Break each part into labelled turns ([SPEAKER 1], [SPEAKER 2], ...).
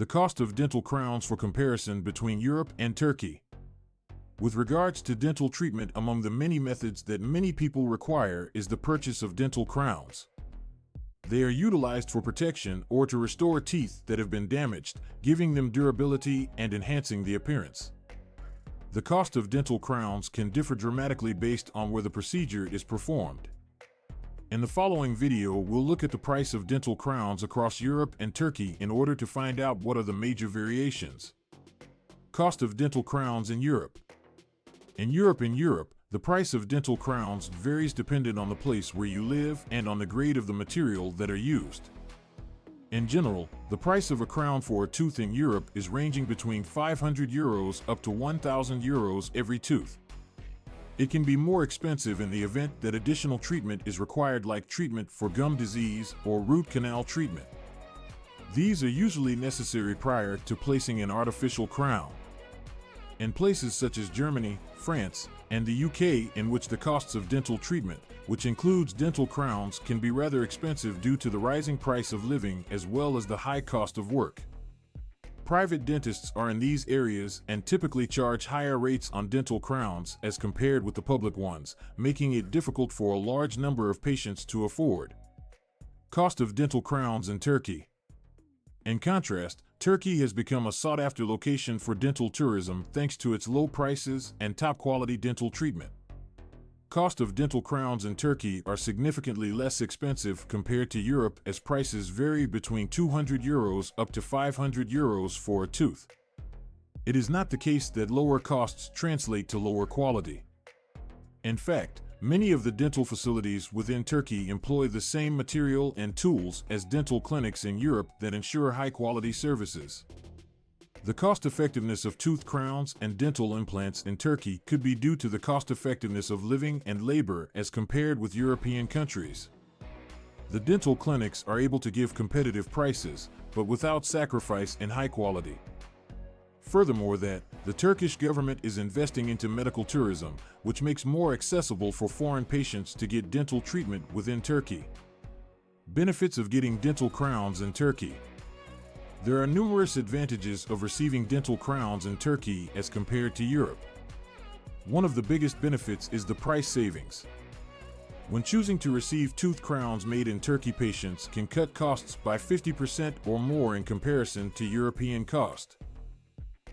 [SPEAKER 1] The cost of dental crowns for comparison between Europe and Turkey. With regards to dental treatment, among the many methods that many people require is the purchase of dental crowns. They are utilized for protection or to restore teeth that have been damaged, giving them durability and enhancing the appearance. The cost of dental crowns can differ dramatically based on where the procedure is performed. In the following video, we'll look at the price of dental crowns across Europe and Turkey in order to find out what are the major variations. Cost of dental crowns in Europe. In Europe, the price of dental crowns varies depending on the place where you live and on the grade of the material that are used. In general, the price of a crown for a tooth in Europe is ranging between €500 up to €1,000 every tooth. It can be more expensive in the event that additional treatment is required, like treatment for gum disease or root canal treatment. These are usually necessary prior to placing an artificial crown. In places such as Germany, France, and the UK, in which the costs of dental treatment, which includes dental crowns, can be rather expensive due to the rising price of living as well as the high cost of work. Private dentists are in these areas and typically charge higher rates on dental crowns as compared with the public ones, making it difficult for a large number of patients to afford. Cost of dental crowns in Turkey. In contrast, Turkey has become a sought-after location for dental tourism thanks to its low prices and top-quality dental treatment. Cost of dental crowns in Turkey are significantly less expensive compared to Europe, as prices vary between €200 up to €500 for a tooth. It is not the case that lower costs translate to lower quality. In fact, many of the dental facilities within Turkey employ the same material and tools as dental clinics in Europe that ensure high-quality services. The cost-effectiveness of tooth crowns and dental implants in Turkey could be due to the cost-effectiveness of living and labor as compared with European countries. The dental clinics are able to give competitive prices, but without sacrifice in high quality. Furthermore, the Turkish government is investing into medical tourism, which makes more accessible for foreign patients to get dental treatment within Turkey. Benefits of getting dental crowns in Turkey. There are numerous advantages of receiving dental crowns in Turkey as compared to Europe. One of the biggest benefits is the price savings. When choosing to receive tooth crowns made in Turkey, patients can cut costs by 50% or more in comparison to European cost.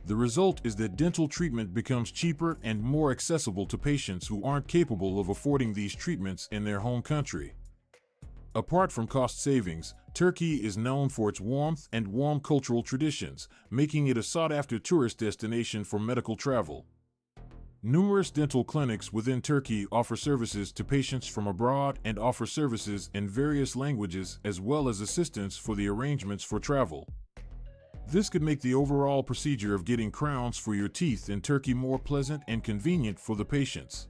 [SPEAKER 1] The result is that dental treatment becomes cheaper and more accessible to patients who aren't capable of affording these treatments in their home country. Apart from cost savings, Turkey is known for its warmth and warm cultural traditions, making it a sought-after tourist destination for medical travel. Numerous dental clinics within Turkey offer services to patients from abroad and offer services in various languages as well as assistance for the arrangements for travel. This could make the overall procedure of getting crowns for your teeth in Turkey more pleasant and convenient for the patients.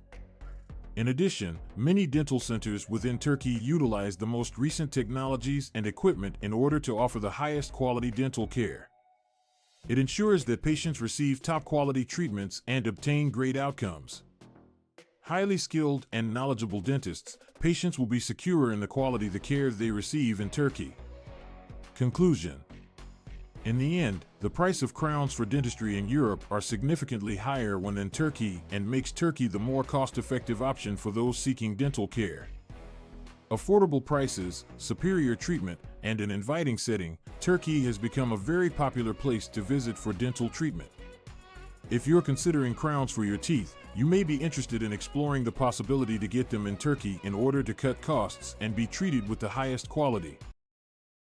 [SPEAKER 1] In addition, many dental centers within Turkey utilize the most recent technologies and equipment in order to offer the highest quality dental care. It ensures that patients receive top-quality treatments and obtain great outcomes. Highly skilled and knowledgeable dentists, patients will be secure in the quality of the care they receive in Turkey. Conclusion. In the end, the price of crowns for dentistry in Europe are significantly higher when in Turkey and makes Turkey the more cost-effective option for those seeking dental care. Affordable prices, superior treatment, and an inviting setting, Turkey has become a very popular place to visit for dental treatment. If you're considering crowns for your teeth, you may be interested in exploring the possibility to get them in Turkey in order to cut costs and be treated with the highest quality.